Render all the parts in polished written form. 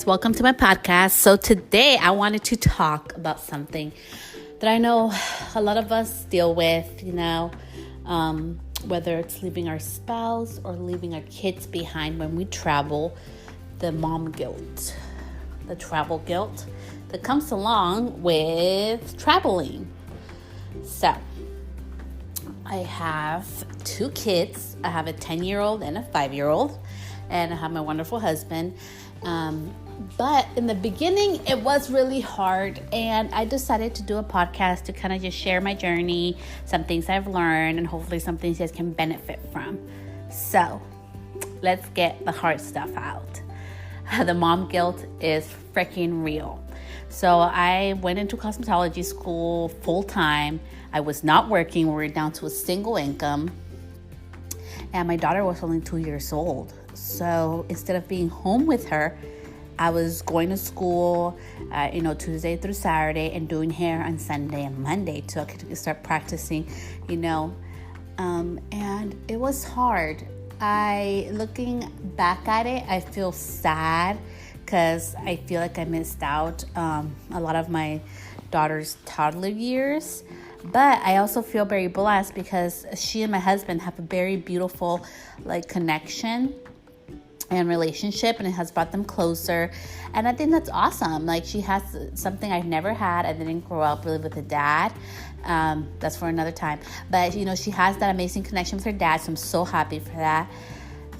Welcome to my podcast. So today I wanted to talk about something that I know a lot of us deal with, whether it's leaving our spouse or leaving our kids behind when we travel, the mom guilt, the travel guilt that comes along with traveling. So I have two kids. I have a 10-year-old and a 5-year-old, and I have my wonderful husband. But in the beginning, it was really hard, and I decided to do a podcast to kind of just share my journey, some things I've learned, and hopefully some things you guys can benefit from. So let's get the hard stuff out. The mom guilt is freaking real. So I went into cosmetology school full time. I was not working. We were down to a single income, and my daughter was only 2 years old. So instead of being home with her, I was going to school, Tuesday through Saturday, and doing hair on Sunday and Monday so I could start practicing, and it was hard. Looking back at it, I feel sad because I feel like I missed out a lot of my daughter's toddler years. But I also feel very blessed because she and my husband have a very beautiful connection and relationship, and it has brought them closer, and I think that's awesome. She has something I've never had. I didn't grow up really with a dad. That's for another time, but she has that amazing connection with her dad, so I'm so happy for that.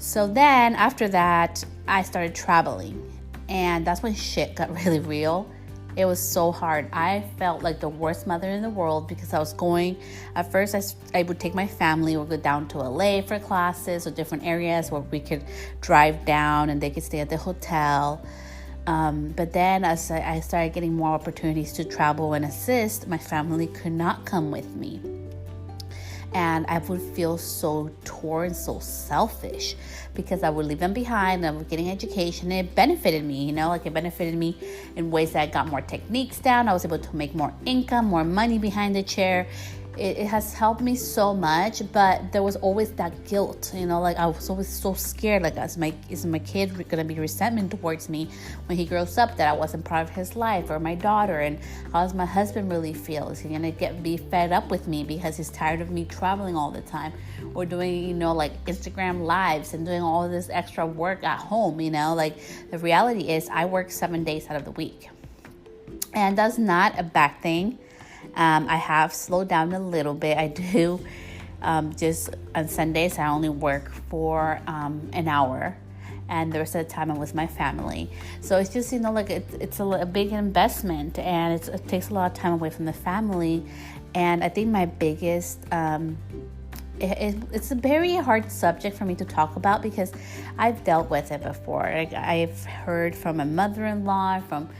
So then after that, I started traveling, and that's when shit got really real. It was so hard. I felt like the worst mother in the world because I was going, at first I would take my family, we'd go down to LA for classes or different areas where we could drive down and they could stay at the hotel. But then as I started getting more opportunities to travel and assist, my family could not come with me. And I would feel so torn, so selfish, because I would leave them behind. I was getting education. It benefited me, it benefited me in ways that I got more techniques down. I was able to make more income, more money behind the chair. It has helped me so much, but there was always that guilt, I was always so scared, is my kid going to be resentment towards me when he grows up that I wasn't part of his life, or my daughter, and how does my husband really feel? Is he going to be fed up with me because he's tired of me traveling all the time, or doing, Instagram lives and doing all this extra work at home, the reality is I work 7 days out of the week, and that's not a bad thing. I have slowed down a little bit. I do just on Sundays I only work for an hour, and the rest of the time I'm with my family. So it's just it's a big investment, and it takes a lot of time away from the family. And I think my biggest it's a very hard subject for me to talk about because I've dealt with it before. I've heard from my mother-in-law, from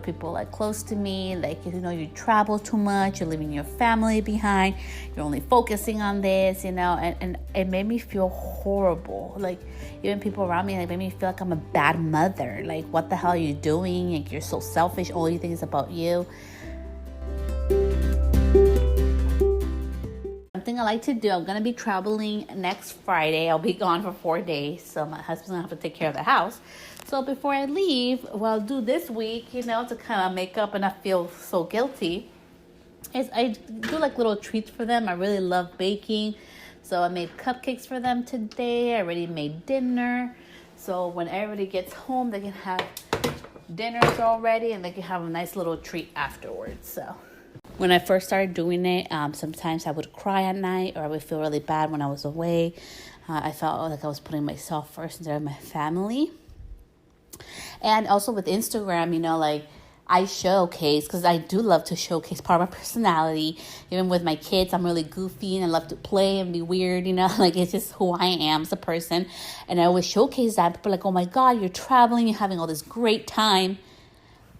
people close to me, you travel too much, you're leaving your family behind, you're only focusing on this, and it made me feel horrible. Even people around me, made me feel like I'm a bad mother. What the hell are you doing? You're so selfish. All you think is about you. Something I like to do. I'm going to be traveling next Friday. I'll be gone for 4 days, so my husband's going to have to take care of the house. So before I leave, what I'll do this week, to kind of make up and not feel so guilty, is I do little treats for them. I really love baking, so I made cupcakes for them today. I already made dinner, so when everybody gets home, they can have dinners already, and they can have a nice little treat afterwards. So when I first started doing it, sometimes I would cry at night, or I would feel really bad when I was away. I felt like I was putting myself first instead of my family. And also with Instagram, I showcase, because I do love to showcase part of my personality. Even with my kids, I'm really goofy and I love to play and be weird, it's just who I am as a person. And I always showcase that. People are like, oh my God, you're traveling, you're having all this great time.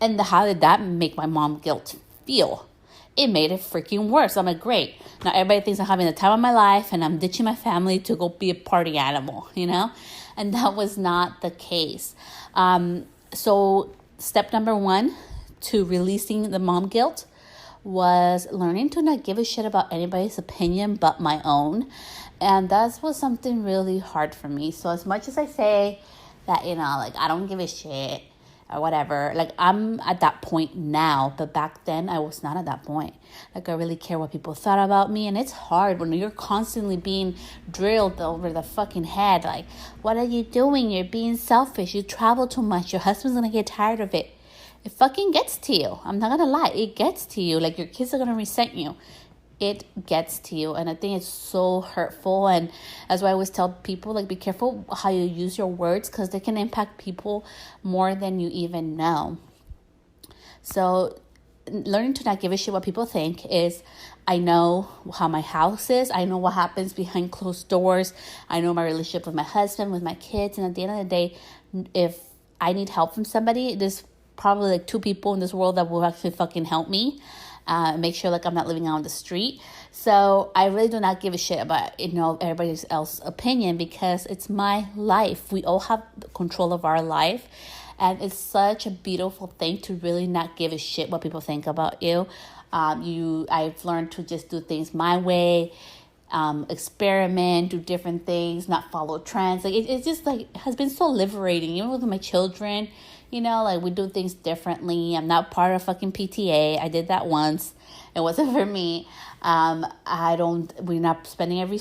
And how did that make my mom guilt feel? It made it freaking worse. I'm like, great. Now everybody thinks I'm having the time of my life and I'm ditching my family to go be a party animal, And that was not the case. So step number 1 to releasing the mom guilt was learning to not give a shit about anybody's opinion but my own. And that was something really hard for me. So as much as I say that, I don't give a shit, or whatever. Like, I'm at that point now, but back then I was not at that point. Like, I really care what people thought about me. And it's hard when you're constantly being drilled over the fucking head. Like, what are you doing? You're being selfish. You travel too much. Your husband's gonna get tired of it. It fucking gets to you. I'm not gonna lie. It gets to you. Like, your kids are gonna resent you. It gets to you. And I think it's so hurtful. And that's why I always tell people, like, be careful how you use your words, because they can impact people more than you even know. So learning to not give a shit what people think is, I know how my house is. I know what happens behind closed doors. I know my relationship with my husband, with my kids. And at the end of the day, if I need help from somebody, there's probably like 2 people in this world that will actually fucking help me. Make sure like I'm not living out on the street. So I really do not give a shit about, everybody else's opinion, because it's my life. We all have control of our life. And it's such a beautiful thing to really not give a shit what people think about you. I've learned to just do things my way, experiment, do different things, not follow trends. Like, it's just like, it has been so liberating, even with my children. Like, we do things differently. I'm not part of fucking PTA. I did that once. It wasn't for me. We're not spending every,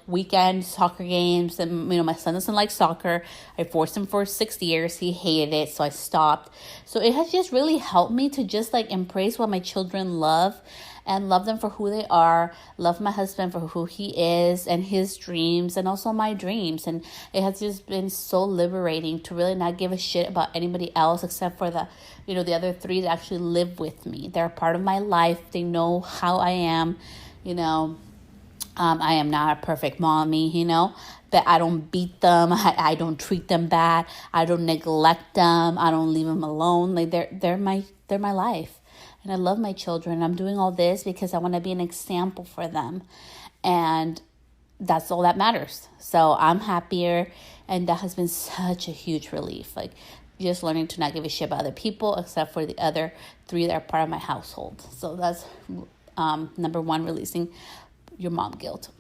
weekend soccer games. And, my son doesn't like soccer. I forced him for 6 years. He hated it, so I stopped. So it has just really helped me to just, like, embrace what my children love and love them for who they are, love my husband for who he is and his dreams, and also my dreams. And it has just been so liberating to really not give a shit about anybody else, except for the other 3 that actually live with me. They're a part of my life. They know how I am. I am not a perfect mommy, but I don't beat them. I don't treat them bad. I don't neglect them. I don't leave them alone. Like, they're my life. And I love my children. I'm doing all this because I want to be an example for them. And that's all that matters. So I'm happier. And that has been such a huge relief. Like, just learning to not give a shit about other people, except for the other 3 that are part of my household. So that's number 1, releasing your mom guilt.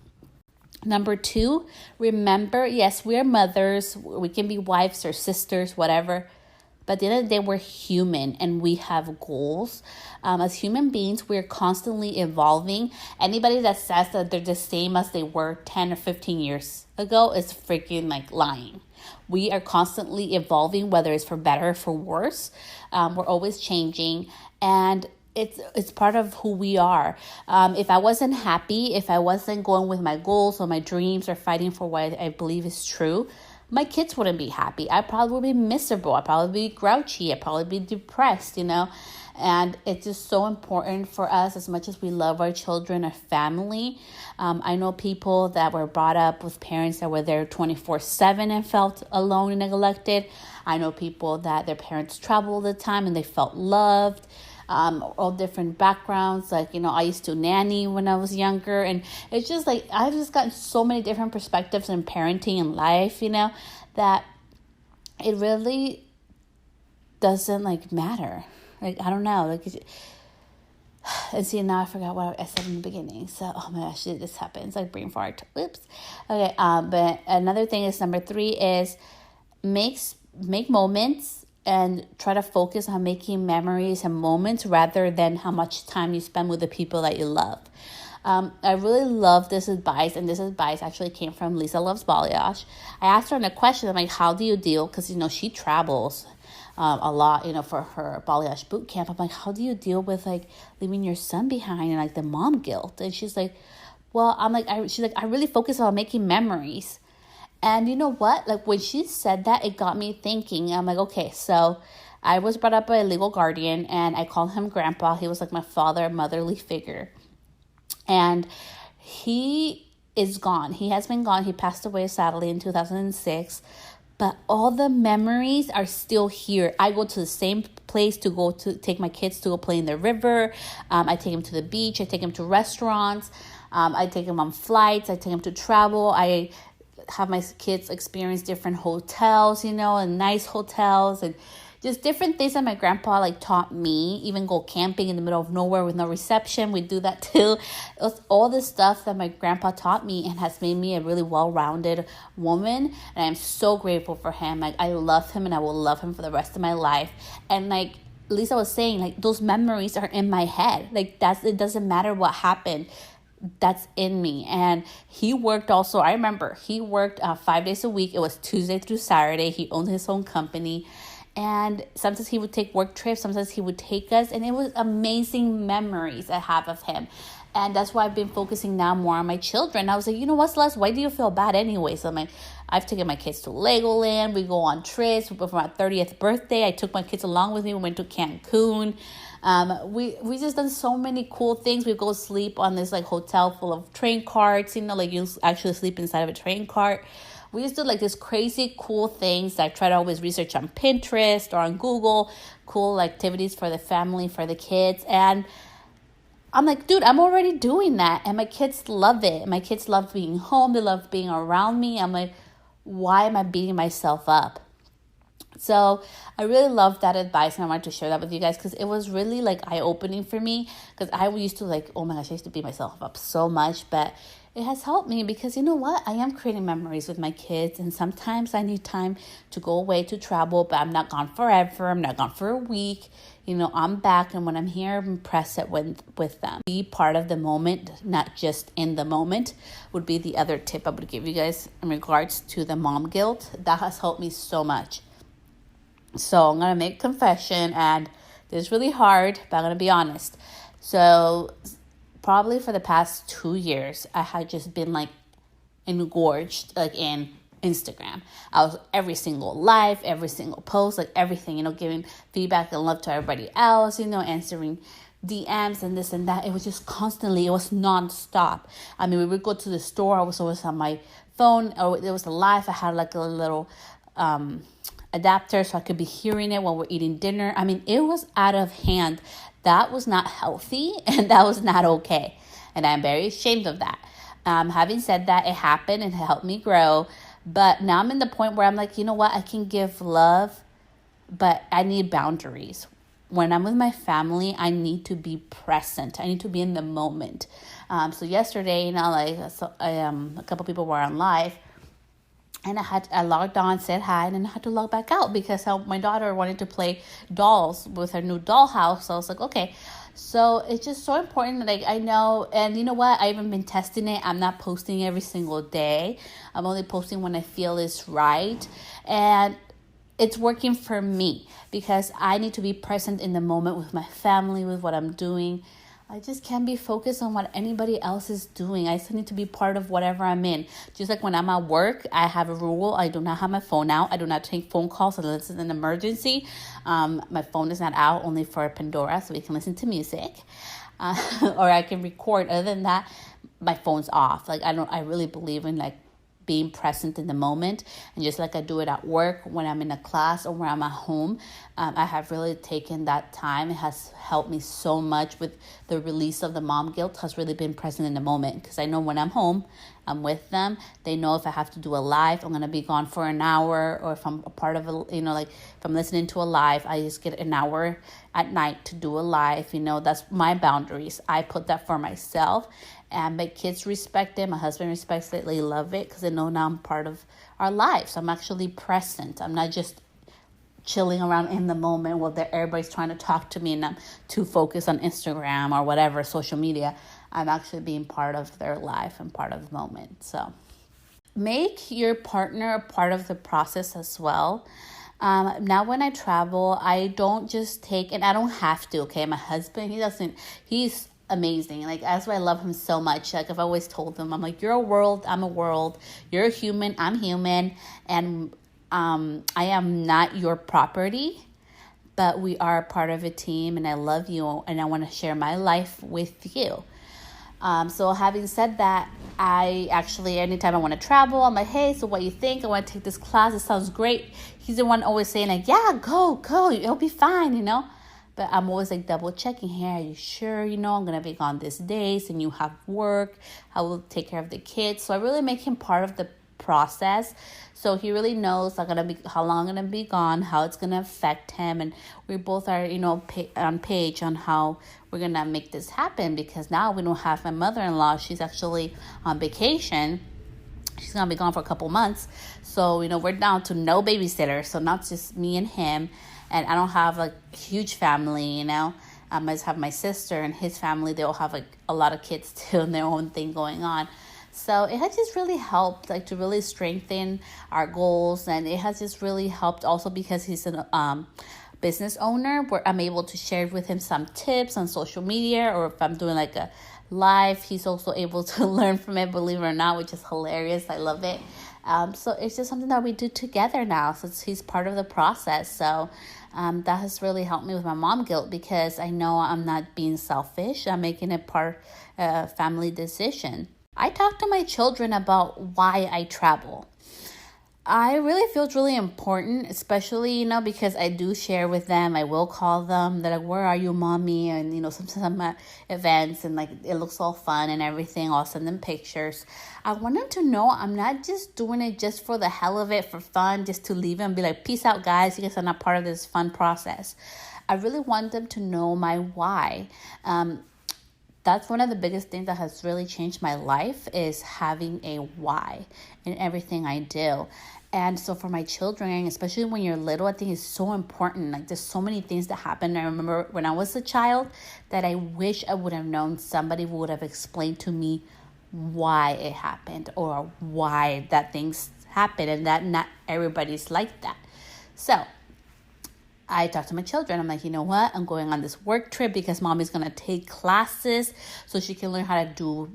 Number 2, remember, yes, we are mothers. We can be wives or sisters, whatever. But at the end of the day, we're human and we have goals. As human beings, we're constantly evolving. Anybody that says that they're the same as they were 10 or 15 years ago is freaking like lying. We are constantly evolving, whether it's for better or for worse. We're always changing, and it's part of who we are. If I wasn't happy, if I wasn't going with my goals or my dreams or fighting for what I believe is true, my kids wouldn't be happy. I'd probably be miserable. I'd probably be grouchy. I'd probably be depressed, And it's just so important for us, as much as we love our children, our family. I know people that were brought up with parents that were there 24/7 and felt alone and neglected. I know people that their parents traveled all the time and they felt loved. All different backgrounds. Like, I used to nanny when I was younger, and it's just like, I've just gotten so many different perspectives in parenting and life, that it really doesn't like matter. Like, I don't know. Like, and see, now I forgot what I said in the beginning. So, oh my gosh, this happens. Like, brain fart. Oops. Okay. But another thing is, number 3 is make moments and try to focus on making memories and moments rather than how much time you spend with the people that you love. I really love this advice, and this advice actually came from Lisa Loves Balayage. I asked her a question. I'm like, how do you deal? Because, she travels a lot, for her balayage boot camp. I'm like, how do you deal with, like, leaving your son behind and, like, the mom guilt? And she's like, well, she's like, I really focus on making memories. And you know what? Like, when she said that, it got me thinking. I'm like, okay, so I was brought up by a legal guardian, and I called him grandpa. He was like my father, motherly figure. And he is gone. He has been gone. He passed away sadly in 2006. But all the memories are still here. I go to the same place to take my kids to go play in the river. I take them to the beach. I take them to restaurants. I take them on flights. I take them to travel. I have my kids experience different hotels, and nice hotels, and just different things that my grandpa like taught me. Even go camping in the middle of nowhere with no reception, we do that too. It was all this stuff that my grandpa taught me and has made me a really well-rounded woman, and I'm so grateful for him. Like, I love him and I will love him for the rest of my life. And like Lisa was saying, like, those memories are in my head. Like, it doesn't matter what happened, that's in me. And he worked also, I remember he worked 5 days a week. It was Tuesday through Saturday. He owned his own company, and sometimes he would take work trips, sometimes he would take us, and it was amazing memories I have of him. And that's why I've been focusing now more on my children. I was like, you know what, Celeste, why do you feel bad anyway? So I've taken my kids to Legoland. We go on trips. For my 30th birthday, I took my kids along with me. We went to Cancun. We just done so many cool things. We go sleep on this like hotel full of train carts. Like you actually sleep inside of a train cart. We just do like this crazy cool things that I try to always research on Pinterest or on Google. Cool activities for the family, for the kids. And I'm like, dude, I'm already doing that. And my kids love it. My kids love being home. They love being around me. I'm like, why am I beating myself up? So I really love that advice, and I wanted to share that with you guys because it was really like eye-opening for me, because I used to like, oh my gosh, I used to beat myself up so much, but it has helped me because you know what? I am creating memories with my kids, and sometimes I need time to go away to travel, but I'm not gone forever. I'm not gone for a week. I'm back, and when I'm here, I'm present with them. Be part of the moment, not just in the moment, would be the other tip I would give you guys in regards to the mom guilt. That has helped me so much. So I'm going to make a confession, and this is really hard, but I'm going to be honest. So probably for the past 2 years, I had just been like engorged like in Instagram. I was every single live, every single post, like everything, giving feedback and love to everybody else, answering DMs and this and that. It was just constantly, it was nonstop. I mean, we would go to the store, I was always on my phone, or there was a live, I had like a little adapter so I could be hearing it while we're eating dinner. I mean, it was out of hand. That was not healthy, and that was not okay. And I'm very ashamed of that. Having said that, it happened and it helped me grow. But now I'm in the point where I'm like, you know what? I can give love, but I need boundaries. When I'm with my family, I need to be present. I need to be in the moment. So yesterday, a couple people were on live, and I logged on, said hi, and then I had to log back out because my daughter wanted to play dolls with her new dollhouse. So I was like, okay. So it's just so important that I know, and you know what? I even been testing it. I'm not posting every single day. I'm only posting when I feel is right. And it's working for me because I need to be present in the moment with my family, with what I'm doing. I just can't be focused on what anybody else is doing. I still need to be part of whatever I'm in. Just like when I'm at work, I have a rule. I do not have my phone out. I do not take phone calls unless it's an emergency. My phone is not out, only for Pandora, so we can listen to music. Or I can record. Other than that, my phone's off. I really believe in being present in the moment. And just like I do it at work, when I'm in a class or when I'm at home, I have really taken that time. It has helped me so much with the release of the mom guilt, has really been present in the moment. Because I know when I'm home, I'm with them. They know if I have to do a live, I'm going to be gone for an hour. Or if I'm a part of if I'm listening to a live, I just get an hour at night to do a live. That's my boundaries. I put that for myself. And my kids respect it. My husband respects it. They love it because they know now I'm part of our lives. I'm actually present. I'm not just chilling around in the moment while everybody's trying to talk to me and I'm too focused on Instagram or whatever, social media. I'm actually being part of their life and part of the moment. So make your partner a part of the process as well. Now when I travel, I don't just take, and I don't have to, okay? My husband, he's amazing. That's why I love him so much. I've always told him, I'm like, you're a world, I'm a world. You're a human, I'm human. And I am not your property, but we are part of a team, and I love you, and I want to share my life with you. So having said that, I actually, anytime I want to travel, I'm like, hey, so what you think? I want to take this class. It sounds great. He's the one always saying yeah, go. It'll be fine, But I'm always double checking here. Are you sure? I'm going to be gone this days and you have work. I will take care of the kids. So I really make him part of the process. So he really knows how long I'm gonna be gone, how it's gonna affect him, and we both are, on page on how we're gonna make this happen. Because now we don't have my mother-in-law; she's actually on vacation. She's gonna be gone for a couple months, so we're down to no babysitter. So not just me and him, and I don't have a huge family. I just have my sister and his family. They all have a lot of kids too, and their own thing going on. So it has just really helped, to really strengthen our goals, and it has just really helped also because he's a business owner, where I'm able to share with him some tips on social media, or if I'm doing a live, he's also able to learn from it, believe it or not, which is hilarious. I love it. So it's just something that we do together now, since he's part of the process. So that has really helped me with my mom guilt, because I know I'm not being selfish. I'm making it part family decision. I talk to my children about why I travel. I really feel it's really important, especially, because I do share with them. I will call them. They're like, "Where are you, mommy?" And, sometimes I'm at events and it looks all fun and everything. I'll send them pictures. I want them to know I'm not just doing it just for the hell of it, for fun, just to leave and be like, "Peace out, guys. You guys are not part of this fun process." I really want them to know my why. That's one of the biggest things that has really changed my life, is having a why in everything I do. And so for my children, especially when you're little, I think it's so important. There's so many things that happen. I remember when I was a child that I wish I would have known somebody would have explained to me why it happened, or why that things happen, and that not everybody's like that. So I talk to my children. I'm like, you know what? I'm going on this work trip because mommy's going to take classes so she can learn how to do,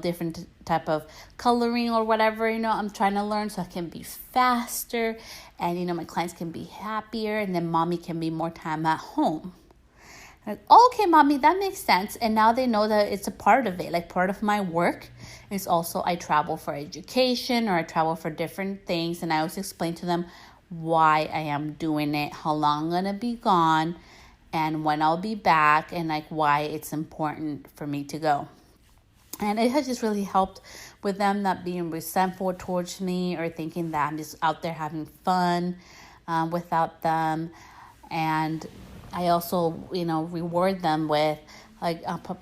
different type of coloring or whatever, I'm trying to learn, so I can be faster and, my clients can be happier, and then mommy can be more time at home. Like, okay, mommy, that makes sense. And now they know that it's a part of it, part of my work is also I travel for education, or I travel for different things. And I always explain to them why I am doing it, how long I'm going to be gone, and when I'll be back, and why it's important for me to go. And it has just really helped with them not being resentful towards me, or thinking that I'm just out there having fun without them. And I also, reward them with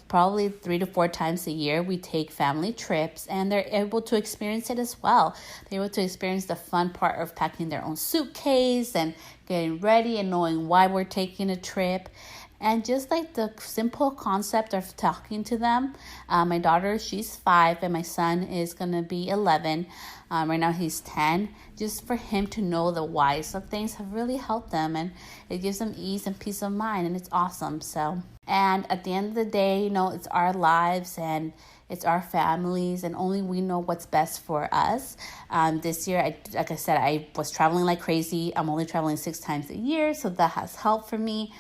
probably 3 to 4 times a year, we take family trips, and they're able to experience it as well. They're able to experience the fun part of packing their own suitcase and getting ready and knowing why we're taking a trip. And just the simple concept of talking to them. My daughter, she's 5, and my son is going to be 11. Right now he's 10. Just for him to know the whys of things have really helped them, and it gives them ease and peace of mind, and it's awesome. So, and at the end of the day, it's our lives and it's our families, and only we know what's best for us. This year, like I said, I was traveling like crazy. I'm only traveling 6 times a year, so that has helped for me.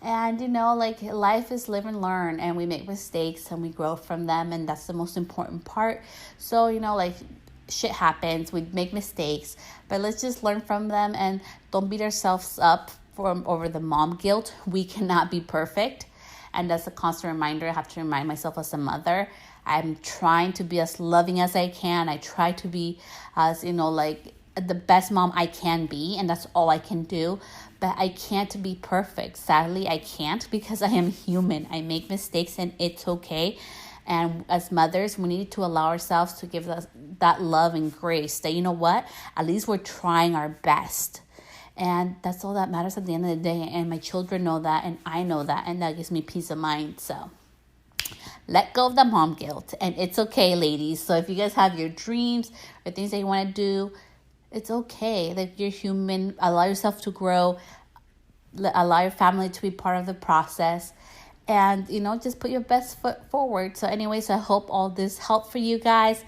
And, life is live and learn, and we make mistakes and we grow from them, and that's the most important part. So, shit happens, we make mistakes, but let's just learn from them and don't beat ourselves up over the mom guilt. We cannot be perfect, and that's a constant reminder I have to remind myself as a mother. I'm trying to be as loving as I can. I try to be as, the best mom I can be, and that's all I can do. But I can't be perfect. Sadly, I can't, because I am human. I make mistakes, and it's okay. And as mothers, we need to allow ourselves to give us that love and grace that, at least we're trying our best. And that's all that matters at the end of the day. And my children know that, and I know that, and that gives me peace of mind. So let go of the mom guilt, and it's okay, ladies. So if you guys have your dreams or things that you want to do, it's okay. You're human. Allow yourself to grow. Allow your family to be part of the process. And, just put your best foot forward. So anyways, I hope all this helped for you guys.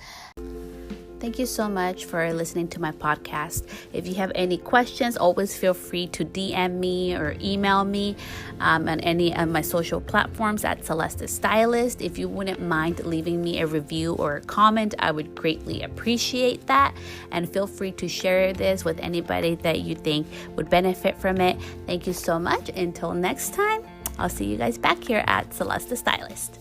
Thank you so much for listening to my podcast. If you have any questions, always feel free to DM me or email me on any of my social platforms at Celeste Stylist. If you wouldn't mind leaving me a review or a comment, I would greatly appreciate that. And feel free to share this with anybody that you think would benefit from it. Thank you so much. Until next time, I'll see you guys back here at Celeste Stylist.